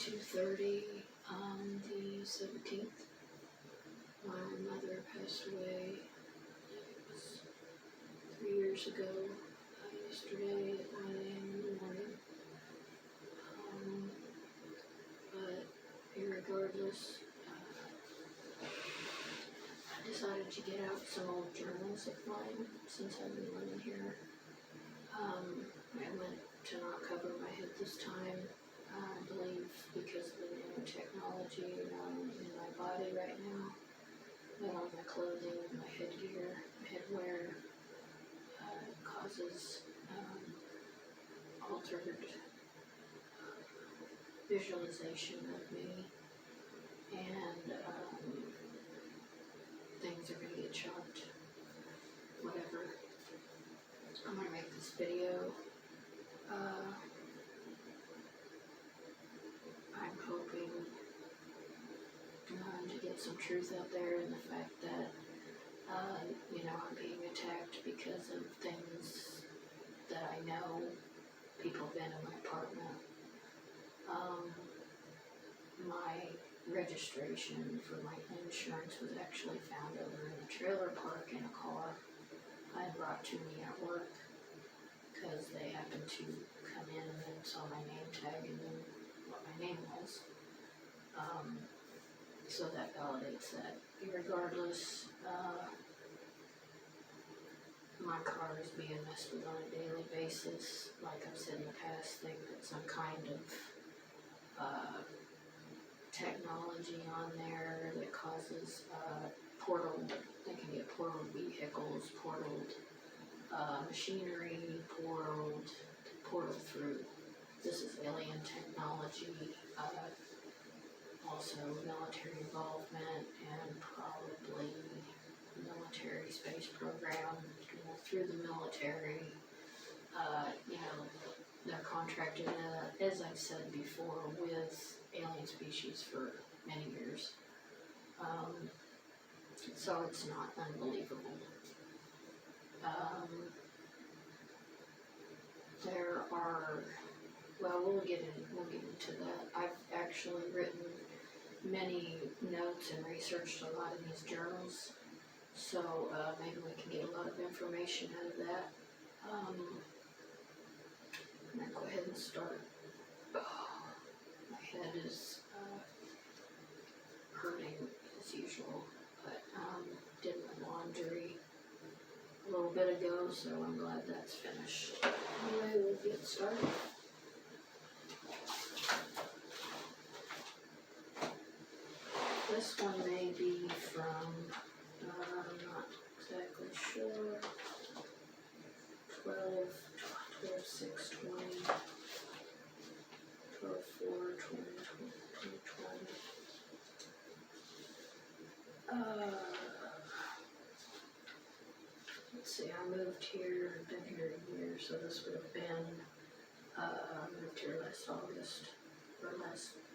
2:30 on the 17th. My mother passed away, it was 3 years ago, yesterday at 9 a.m. in the morning. But irregardless, I decided to get out some old journals of mine since I've been living here. I went to not cover my head this time, I believe because of the nanotechnology in my body right now, but on my clothing, my headgear, my headwear, causes altered visualization of me, and things are going to get chopped, whatever. I'm going to make this video. I'm hoping to get some truth out there in the fact that, I'm being attacked because of things that I know people have been in my apartment. My registration for my insurance was actually found over in the trailer park in a car I brought to me at work because they happened to come in and saw my name tag and knew what my name was. So that validates that. Irregardless, my car is being messed with on a daily basis. Like I've said in the past, think that some kind of technology on there that causes they can get portal vehicles, portaled machinery, portal through. This is alien technology, also military involvement, and probably military space program through the military. They're contracted, as I've said before, with alien species for many years. So it's not unbelievable. There are, we'll get into that. I've actually written many notes and researched a lot of these journals, so maybe we can get a lot of information out of that. I'm going to go ahead and start. My head is hurting as usual, but did my laundry a little bit ago, so I'm glad that's finished. Anyway, we'll get started. This one may be from, I'm not exactly sure, 12/6/20, 12/4/2020. Let's see, I moved here, I've been here a year, so this would have been, I moved here last August, or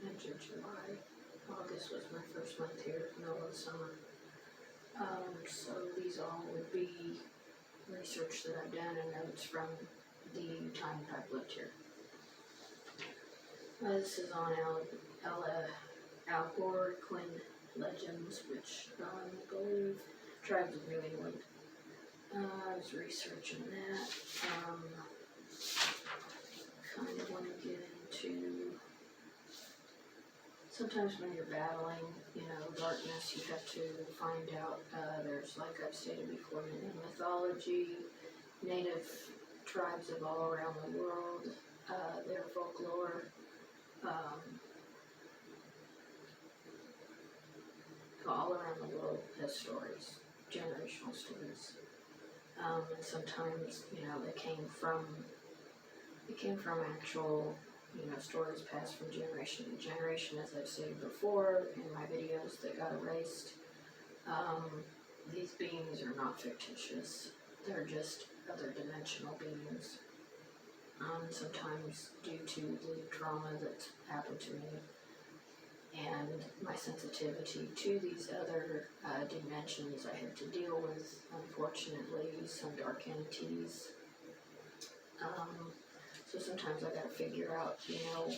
end of July. August was my first month here, middle of the summer. So these all would be research that I've done and notes from the time that I've lived here. This is on Algonquin legends, which I believe tribes of New England. I was researching that. Kind of want to get into. Sometimes when you're battling, darkness, you have to find out, there's, like I've stated before, in mythology, native tribes of all around the world, their folklore, all around the world has stories, generational stories. And sometimes, they came from actual stories passed from generation to generation, as I've stated before in my videos that got erased. These beings are not fictitious. They're just other dimensional beings. Sometimes due to the trauma that's happened to me and my sensitivity to these other dimensions, I have to deal with, unfortunately, some dark entities. So sometimes I gotta figure out,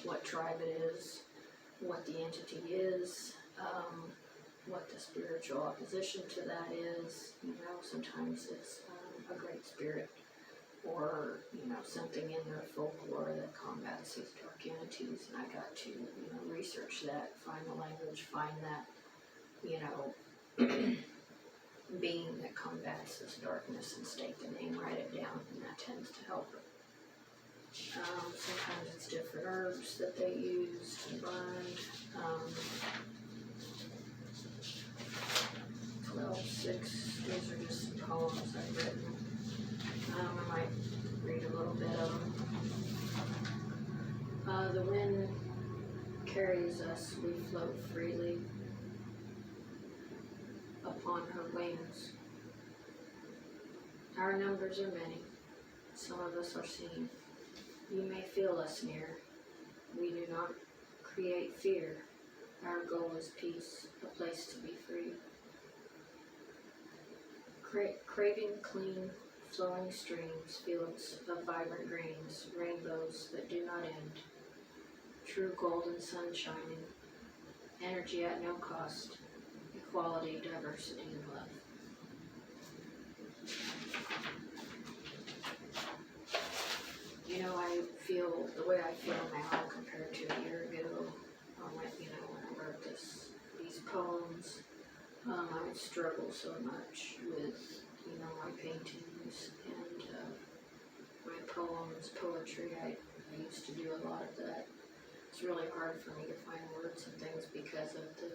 what tribe it is, what the entity is, what the spiritual opposition to that is. Sometimes it's a great spirit, or something in their folklore that combats these dark entities, and I got to research that, find the language, find that being that combats this darkness and state the name, write it down, and that tends to help. Sometimes it's different herbs that they use and burned. 12:6, these are just some poems I've written. I might read a little bit of them. The wind carries us, we float freely upon her wings. Our numbers are many, some of us are seen. You may feel us near. We do not create fear. Our goal is peace, a place to be free. Craving clean, flowing streams, fields of vibrant greens, rainbows that do not end. True golden sun shining, energy at no cost, equality, diversity, and love. I feel the way I feel now compared to a year ago, when I wrote these poems. I struggle so much with, my paintings and my poems, poetry. I used to do a lot of that. It's really hard for me to find words and things because of the,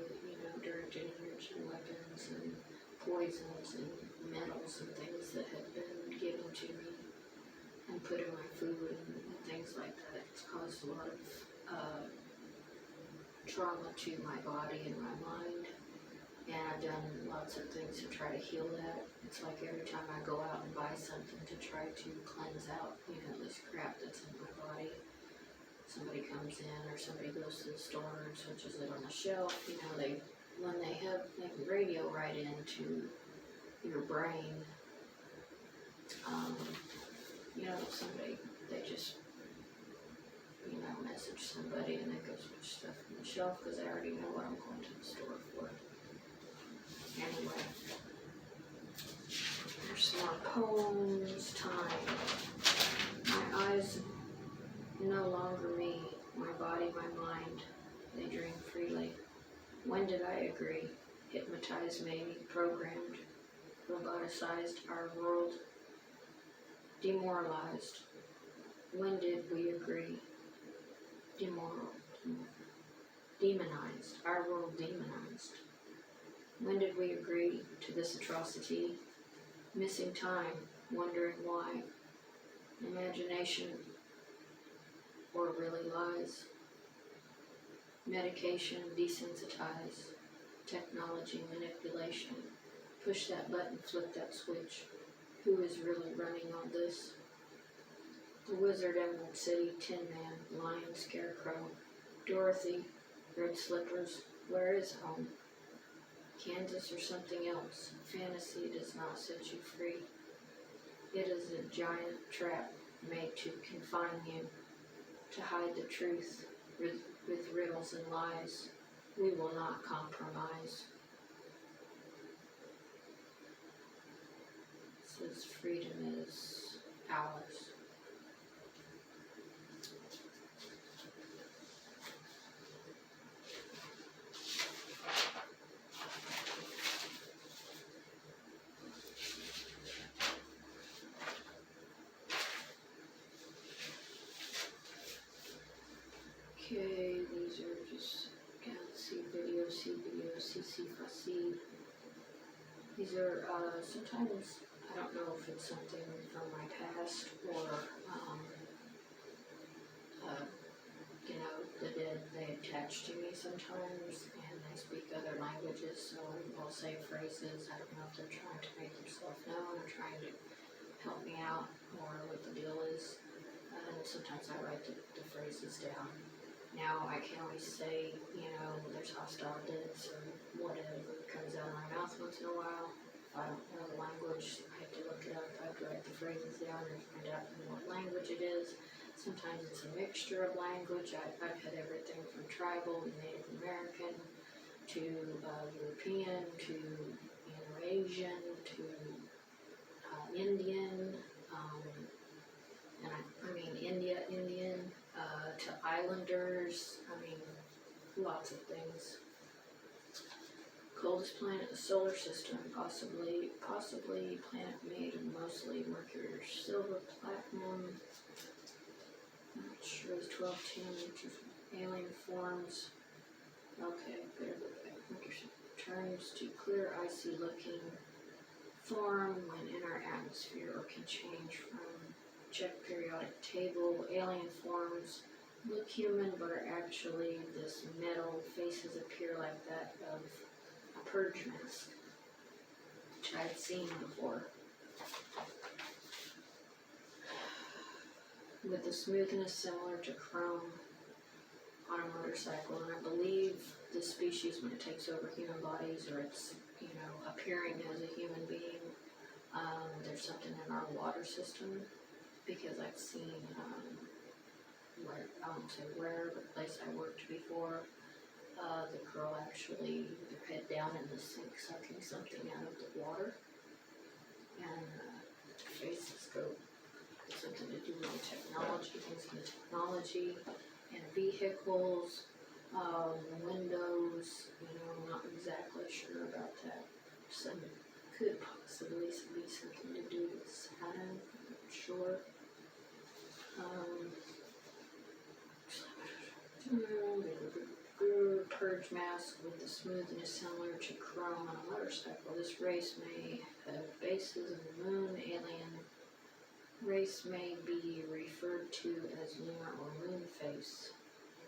directed energy weapons and poisons and metals and things that have been given to me and put in my food and things like that. It's caused a lot of trauma to my body and my mind. And I've done lots of things to try to heal that. It's like every time I go out and buy something to try to cleanse out, this crap that's in my body, somebody comes in or somebody goes to the store and switches it on the shelf, when they can radio right into your brain, somebody, they just, message somebody and they go switch stuff on the shelf because they already know what I'm going to the store for. Anyway, there's some more poems, time. My eyes no longer me, my body, my mind, they dream freely. When did I agree? Hypnotized, maybe, programmed, roboticized our world, demoralized. When did we agree? Demonized, our world demonized. When did we agree to this atrocity? Missing time, wondering why. Imagination, or really lies. Medication, desensitize. Technology, manipulation. Push that button, flip that switch. Who is really running on this? The Wizard, Emerald City, Tin Man, Lion, Scarecrow. Dorothy, Red Slippers, where is home? Kansas or something else. Fantasy does not set you free. It is a giant trap made to confine you, to hide the truth with riddles and lies. We will not compromise. It says freedom is ours. Okay, these are just see video, see facile. These are sometimes, I don't know if it's something from my past or the dead, they attach to me sometimes and they speak other languages, so they'll say phrases. I don't know if they're trying to make themselves known or trying to help me out or what the deal is. And sometimes I write the phrases down. Now I can always say, there's hostile deaths or whatever comes out of my mouth once in a while. If I don't know the language, I have to look it up. I have to write the phrases down and find out what language it is. Sometimes it's a mixture of language. I've had everything from tribal and Native American to European to Asian to Indian, and I mean Indian, to islanders. I mean, lots of things. Coldest planet in the solar system, possibly planet made of mostly mercury or silver, platinum. Not sure, it's 1210 alien forms. Okay, better look at it. Turns to clear, icy looking form when in our atmosphere or can change from check periodic table. Alien forms look human but are actually this metal. Faces appear like that of a purge mask, which I'd seen before. With the smoothness similar to chrome on a motorcycle, and I believe this species, when it takes over human bodies or it's, appearing as a human being, there's something in our water system, because I've seen, where, I won't say where, but the place I worked before, the girl actually, with her head down in the sink, sucking something out of the water, and faces go, something to do with technology, things in the technology, and vehicles, windows, not exactly sure about that. Some could possibly be something to do with Saturn, I'm not sure. Purge mask with the smoothness similar to chrome on a motorcycle. This race may have bases in the moon. Alien race may be referred to as lunar or moon face.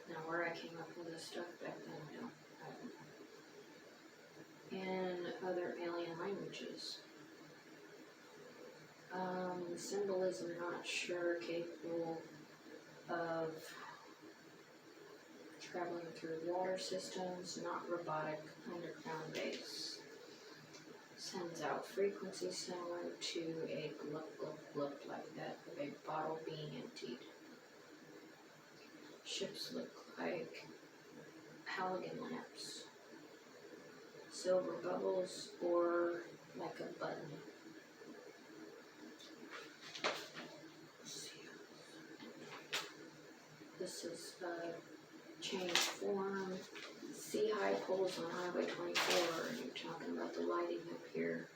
Now, where I came up with this stuff back then, I don't know. And other alien languages. Symbolism, not sure, capable of traveling through water systems, not robotic, underground base. Sends out frequencies similar to a glup glup glup, like that of a bottle being emptied. Ships look like halogen lamps, silver bubbles, or like a button. This is change form. See high poles on Highway 24, and you're talking about the lighting up here.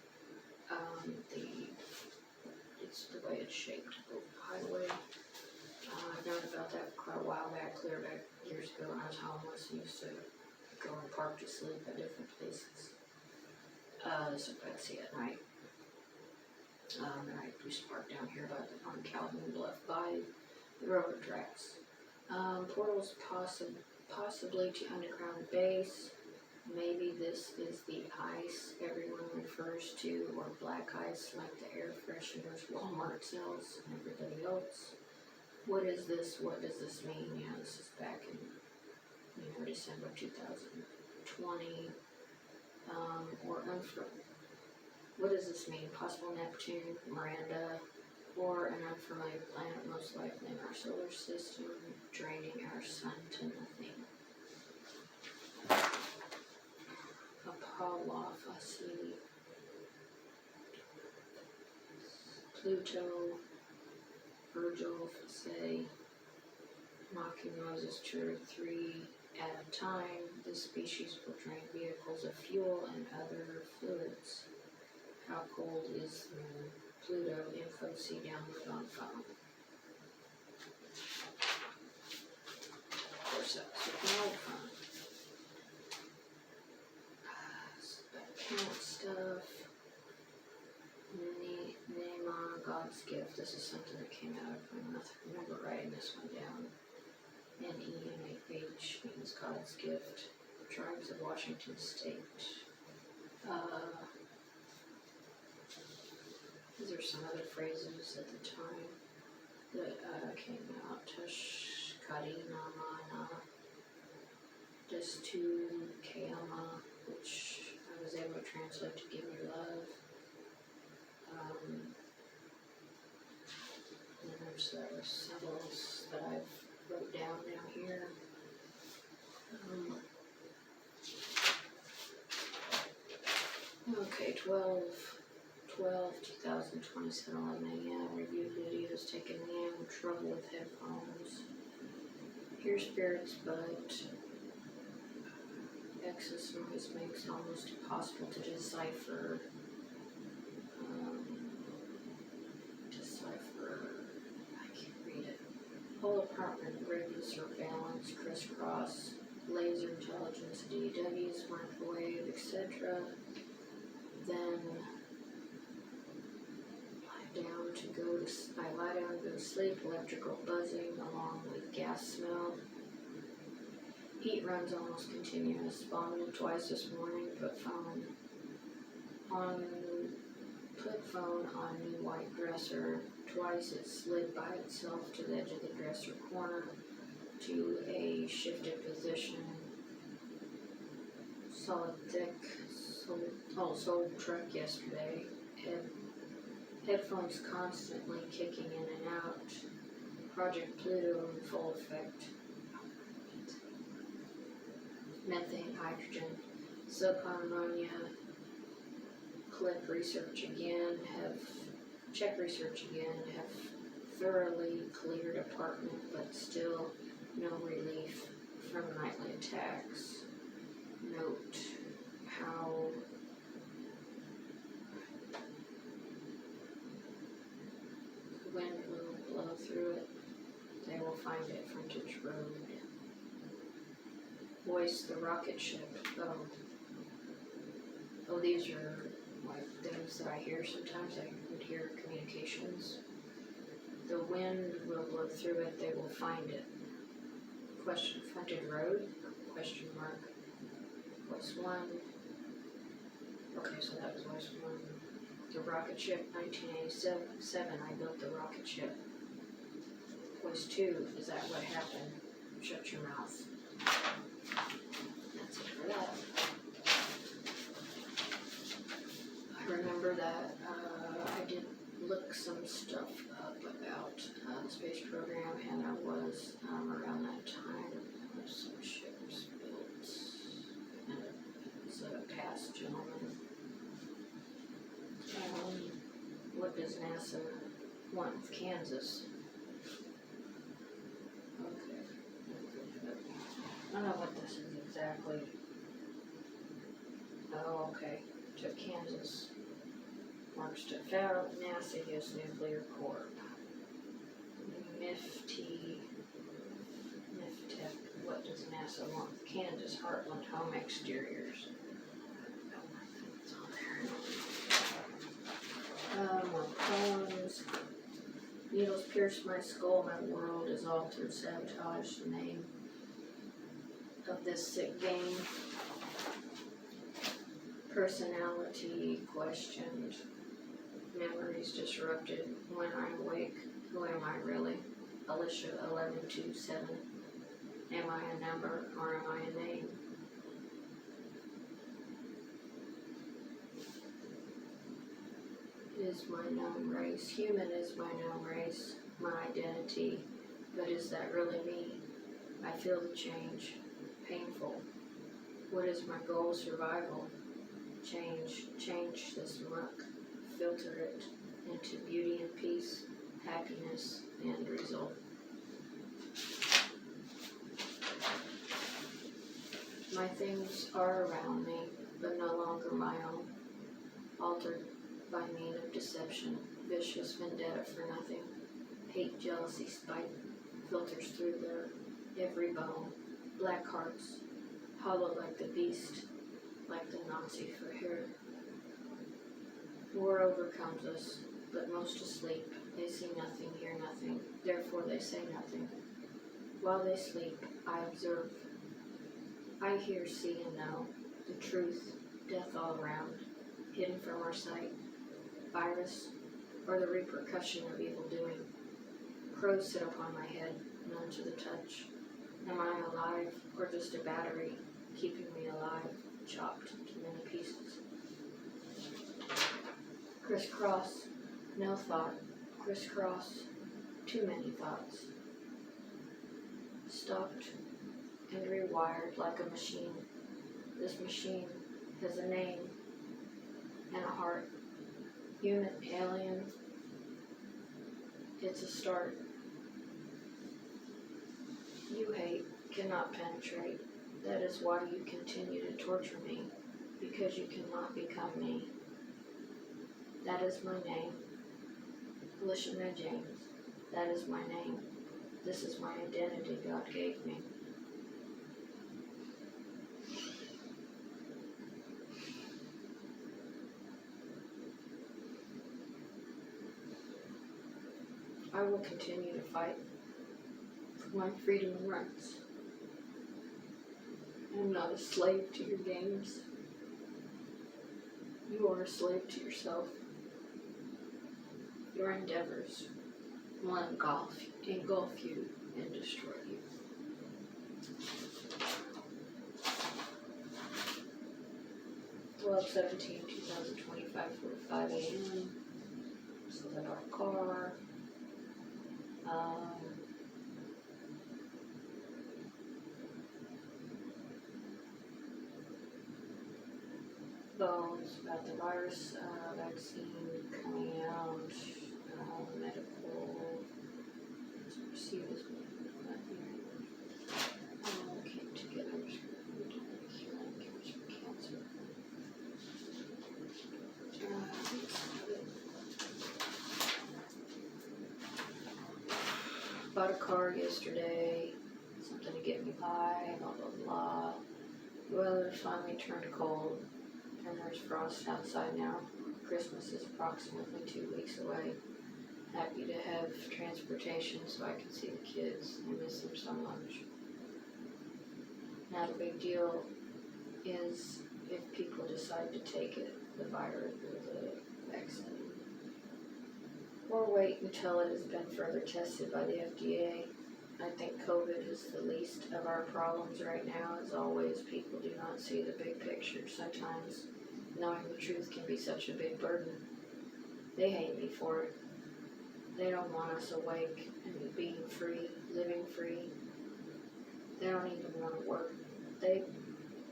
It's the way it's shaped, the highway. I've known about that quite a while back, clear back years ago when I was homeless and used to go and park to sleep at different places. So I'd see at night. And I used to park down here on Calvin Bluff by the railroad tracks. Portals possibly to underground base. Maybe this is the ice everyone refers to, or black ice like the air fresheners Walmart sells and everybody else. What is this? What does this mean? Yeah, this is back in December 2020, or unfamiliar. What does this mean? Possible Neptune, Miranda, or an unfamiliar planet, most likely in our solar system, draining our sun to nothing. Apollophosy, Pluto, Virgil, Fossae, mocking Moses to 3 at a time. This species will drain vehicles of fuel and other fluids. How cold is the moon? Pluto, info, see download on phone. Of course, that's with an old phone. Account stuff. Neema, God's gift. This is something that came out of my mouth. I remember writing this one down. NEMAH means God's gift. Tribes of Washington State. These are some other phrases at the time that came out. Tashkari Namana, Destu Kayama, which I was able to translate to give me love. And there's several that I've wrote down now here. Okay, 12/2027, 11 a.m. Review videos taken in. Trouble with headphones. Hear spirits, but excess noise makes it almost impossible to decipher. I can't read it. Whole apartment, radio surveillance, crisscross, laser intelligence, DWs, microwave, etc. Then I lie down to go to sleep. Electrical buzzing along with gas smell. Heat runs almost continuous. Vomited twice this morning. Put phone on new white dresser. Twice it slid by itself to the edge of the dresser corner to a shifted position. Sold truck yesterday. Headphones constantly kicking in and out. Project Pluto in full effect. Methane, hydrogen, ammonia. Check research again. Have thoroughly cleared apartment, but still no relief from nightly attacks. Note how the wind will blow through it. They will find it frontage road. Voice the rocket ship. Oh, these are like things that I hear sometimes. I would hear communications. The wind will blow through it. They will find it. Question, frontage road? Question mark. Voice 1. Okay, so that was voice 1. The rocket ship, 1987. I built the rocket ship. Voice 2. Is that what happened? Shut your mouth. That's it for that. I remember that I did look some stuff up about the space program, and there was around that time there was some ships built, and it was a past gentleman. What does NASA want with Kansas? Okay. I don't know what this is exactly. Oh, okay. Took Kansas. Marks to federal NASA U.S. Nuclear Corp. NIFTEC. What does NASA want? Kansas Heartland Home Exteriors. It's on there. More poems. Needles pierce my skull. My world is altered. Sabotage. The name of this sick game. Personality questioned. Memories disrupted. When I'm awake, who am I really? Alicia 1127. Am I a number or am I a name? Is my known race. Human is my known race. My identity. But is that really me? I feel the change. Painful. What is my goal? Survival. Change this muck. Filter it into beauty and peace, happiness, and result. My things are around me, but no longer my own. Altered by mean of deception, vicious vendetta for nothing. Hate, jealousy, spite filters through their every bone. Black hearts, hollow like the beast, like the Nazi for hair. War overcomes us, but most asleep. They see nothing, hear nothing, therefore they say nothing. While they sleep, I observe. I hear, see, and know the truth, death all around, hidden from our sight. Virus, or the repercussion of evil doing. Crows sit upon my head, none to the touch. Am I alive, or just a battery, keeping me alive, chopped to many pieces? Crisscross, no thought. Crisscross, too many thoughts. stopped and rewired like a machine. This machine has a name and a heart. Human, alien, it's a start. You hate cannot penetrate. That is why you continue to torture me, because you cannot become me. That is my name. Lishna James. That is my name. This is my identity God gave me. I will continue to fight for my freedom and rights. I am not a slave to your games. You are a slave to yourself. Your endeavors will engulf you and destroy you. Twelve 17/2025, 4:05 a.m. This is in our car. Bones about the virus vaccine coming out, medical, see this came together, healing cures for cancer. Bought a car yesterday, something to get me by, blah blah blah. The weather finally turned cold, and there's frost outside now. Christmas is approximately 2 weeks away. Happy to have transportation so I can see the kids. I miss them so much. Not a big deal is if people decide to take it, the virus or the vaccine. Or wait until it has been further tested by the FDA. I think COVID is the least of our problems right now. As always, people do not see the big picture. Sometimes knowing the truth can be such a big burden. They hate me for it. They don't want us awake and being free, living free. They don't even want to work. They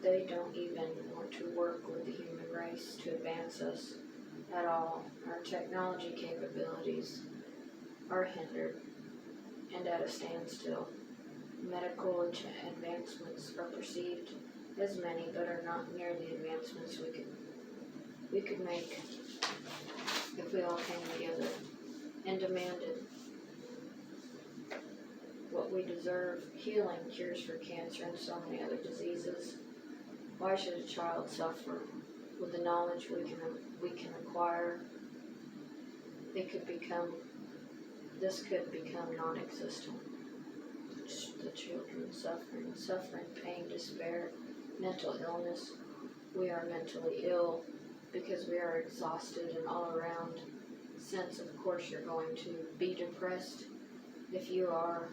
don't even want to work with the human race to advance us at all. Our technology capabilities are hindered and at a standstill. Medical advancements are perceived as many, but are not near the advancements we could make if we all came together and demanded what we deserve: healing, cures for cancer, and so many other diseases. Why should a child suffer? With the knowledge we can acquire, this could become non-existent. The children suffering, pain, despair, mental illness. We are mentally ill because we are exhausted and all around sense. Of course you're going to be depressed if you are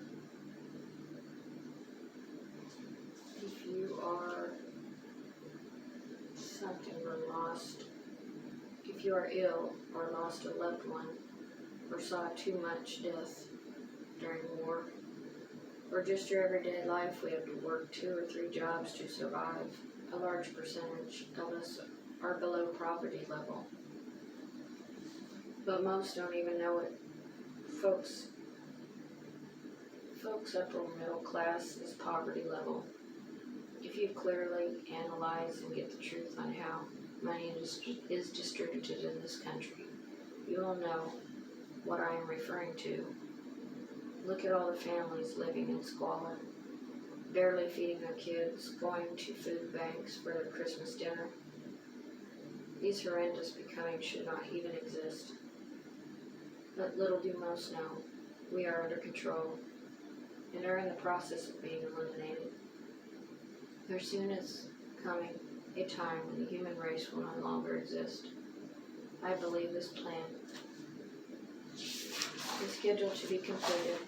something or lost, if you are ill or lost a loved one or saw too much death during war, or just your everyday life. We have to work 2 or 3 jobs to survive. A large percentage of us are below poverty level, but most don't even know it. Folks upper middle class is poverty level. If you clearly analyze and get the truth on how money is distributed in this country, you will know what I am referring to. Look at all the families living in squalor, barely feeding their kids, going to food banks for their Christmas dinner. These horrendous becomings should not even exist. But little do most know, we are under control and are in the process of being eliminated. There soon is coming a time when the human race will no longer exist. I believe this plan is scheduled to be completed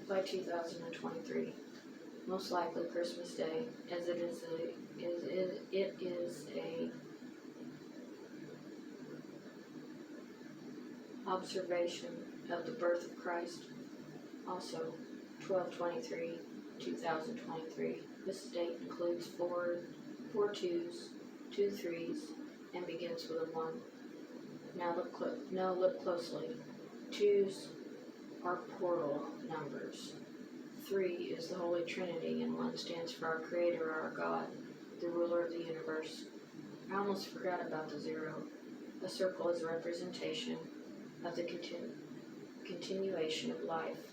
by 2023, most likely Christmas Day, as it is a observation of the birth of Christ. Also, 12/23 2023. This date includes four twos, 2 3s, and begins with a 1. Now look closely. 2s are portal numbers. 3 is the Holy Trinity, and 1 stands for our Creator, our God, the ruler of the universe. I almost forgot about the 0. A circle is a representation of the continuation of life.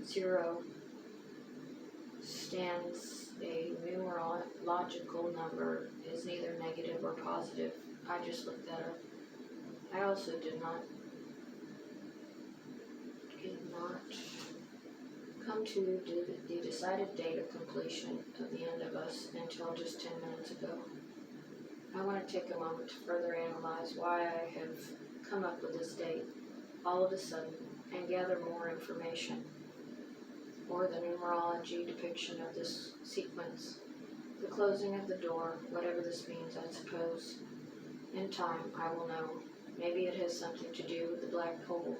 0 stands a numerological number, is neither negative or positive. I just looked that up. I also did not come to the decided date of completion of the end of us until just 10 minutes ago. I want to take a moment to further analyze why I have come up with this date all of a sudden and gather more information, or the numerology depiction of this sequence. The closing of the door, whatever this means, I suppose. In time, I will know. Maybe it has something to do with the black hole.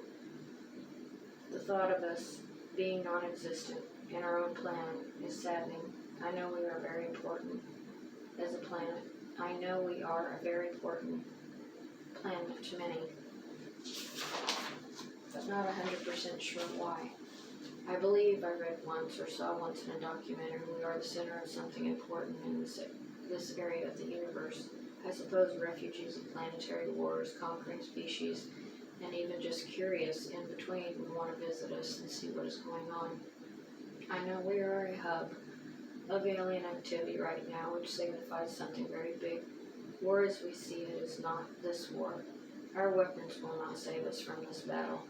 The thought of us being non-existent in our own planet is saddening. I know we are very important as a planet. I know we are a very important planet to many, but not 100% sure why. I believe I read once or saw once in a documentary we are the center of something important in this area of the universe. I suppose refugees of planetary wars, conquering species, and even just curious in between would want to visit us and see what is going on. I know we are a hub of alien activity right now, which signifies something very big. War as we see it is not this war. Our weapons will not save us from this battle.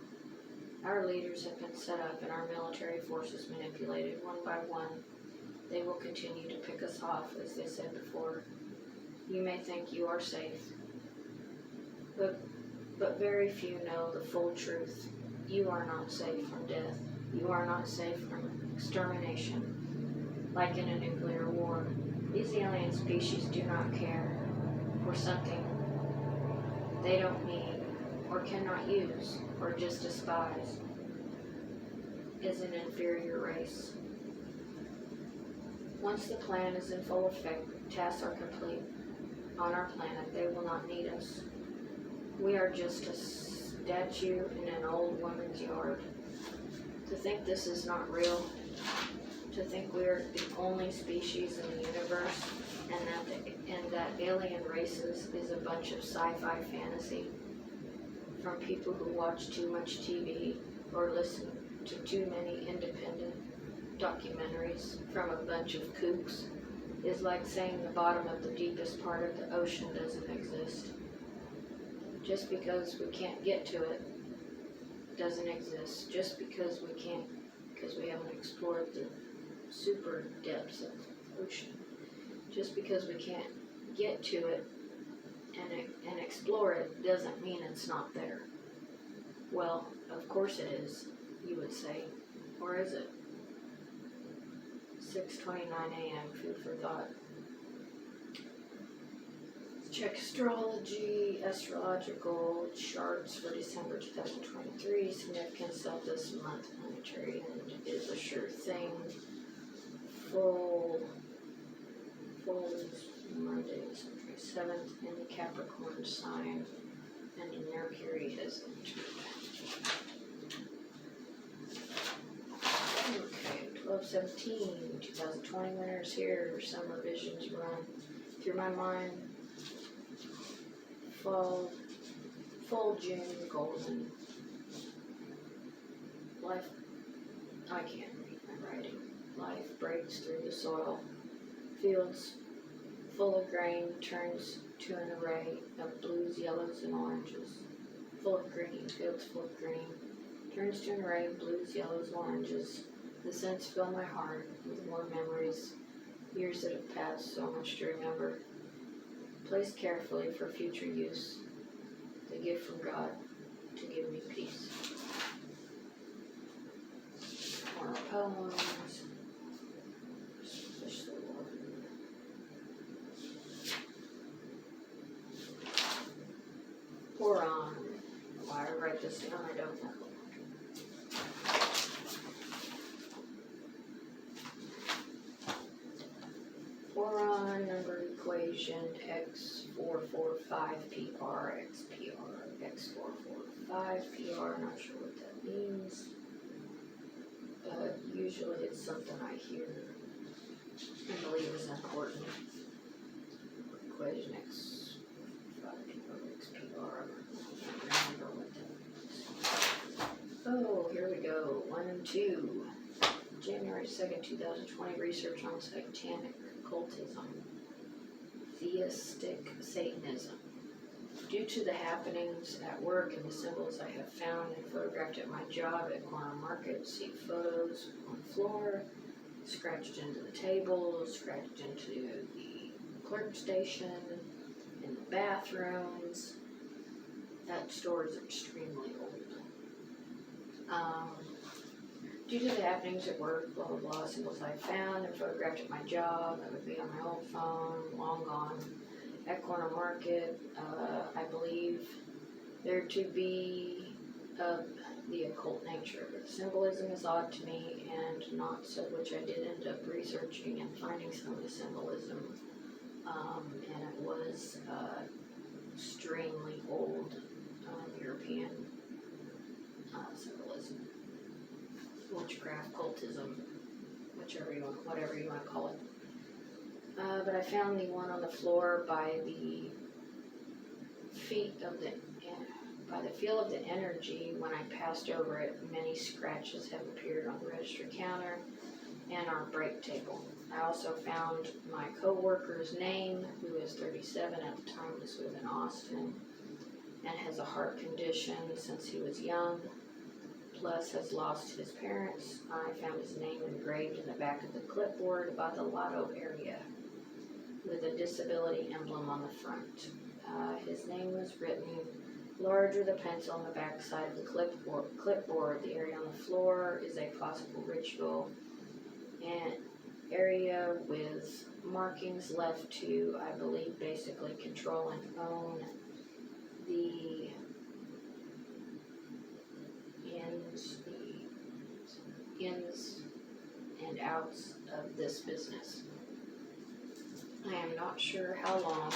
Our leaders have been set up and our military forces manipulated one by one. They will continue to pick us off, as they said before. You may think you are safe, but very few know the full truth. You are not safe from death. You are not safe from extermination, like in a nuclear war. These alien species do not care for something they don't need or cannot use or just despise. Is an inferior race. Once the plan is in full effect, tasks are complete. On our planet, they will not need us. We are just a statue in an old woman's yard. To think this is not real, to think we are the only species in the universe, and that alien races is a bunch of sci-fi fantasy from people who watch too much TV or listen to too many independent documentaries from a bunch of kooks, is like saying the bottom of the deepest part of the ocean doesn't exist. Just because we can't get to it doesn't exist. Just because we can't, because we haven't explored the super depths of the ocean. Just because we can't get to it and explore it doesn't mean it's not there. Well, of course it is, you would say. Or is it? 6:29 a.m. Food for thought. Check astrological charts for December 2023. Significance of this month planetary and is a sure thing. Full Monday, December 7th in the Capricorn sign, and Mercury has entered. Okay, 12/17/2020 winners here. Summer visions run through my mind. Full June golden. Life, I can't read my writing. Life breaks through the soil. Fields full of grain turns to an array of blues, yellows, and oranges. Full of green, fields full of green, turns to an array of blues, yellows, oranges. The scents fill my heart with warm memories, years that have passed, so much to remember. Placed carefully for future use, the gift from God to give me peace. More poems. Push the Lord. Pour on. Why I write this down, I don't know. equation x445pr xpr x445pr, not sure what that means, but usually it's something I hear and believe is important. Equation x5pr xpr, I can't remember what that means. Oh, here we go, 1 and 2. January 2nd, 2020, research on satanic occultism, theistic Satanism. Due to the happenings at work and the symbols I have found and photographed at my job at Corner Market, see photos on the floor, scratched into the table, scratched into the clerk station, in the bathrooms. That store is extremely old. Due to the happenings at work, blah, blah, blah, symbols I found and photographed at my job, that would be on my old phone, long gone, at Corner Market, I believe there to be the occult nature. The symbolism is odd to me and not so, which I did end up researching and finding some of the symbolism, and it was extremely old European symbolism. Witchcraft, occultism, whatever you want to call it. But I found the one on the floor by the feel of the energy when I passed over it. Many scratches have appeared on the register counter and our break table. I also found my co-worker's name, who is 37 at the time. This was in Austin, and has a heart condition since he was young. Plus has lost his parents. I found his name engraved in the back of the clipboard by the lotto area with a disability emblem on the front. His name was written large with a pencil on the back side of the clipboard. The area on the floor is a possible ritual and area with markings left to, I believe, basically control and own the ins and outs of this business. I am not sure how long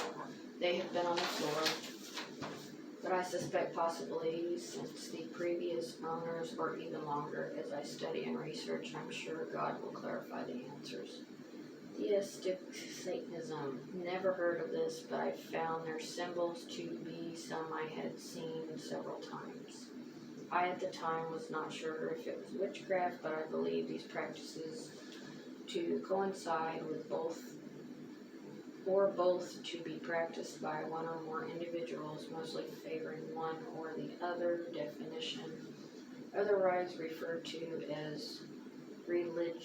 they have been on the floor, but I suspect possibly since the previous owners or even longer. As I study and research, I'm sure God will clarify the answers. Theistic Satanism. Never heard of this, but I found their symbols to be some I had seen several times. I at the time was not sure if it was witchcraft, but I believe these practices to coincide with both to be practiced by one or more individuals, mostly favoring one or the other definition, otherwise referred to as religion.